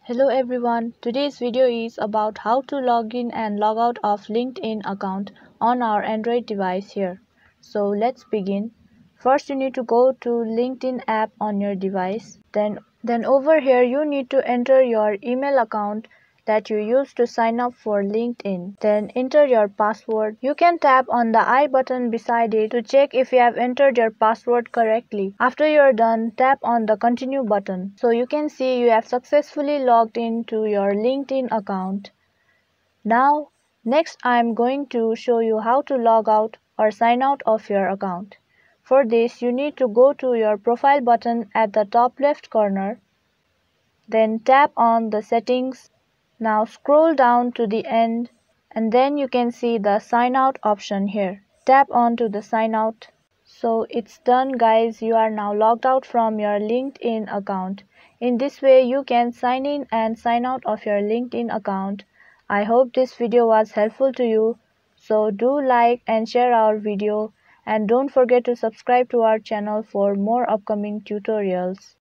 Hello everyone, today's video is about how to log in and log out of LinkedIn account on our Android device here. So let's begin. First you need to go to LinkedIn app on your device. Then over here you need to enter your email account that you used to sign up for LinkedIn. Then enter your password. You can tap on the I button beside it to check if you have entered your password correctly. After you're done, tap on the continue button. So you can see you have successfully logged into your LinkedIn account. Now, next I am going to show you how to log out or sign out of your account. For this, you need to go to your profile button at the top left corner. Then tap on the settings. Now scroll down to the end and then you can see the sign out option here. Tap on to the sign out. So it's done guys, you are now logged out from your LinkedIn account. In this way you can sign in and sign out of your LinkedIn account. I hope this video was helpful to you. So do like and share our video and don't forget to subscribe to our channel for more upcoming tutorials.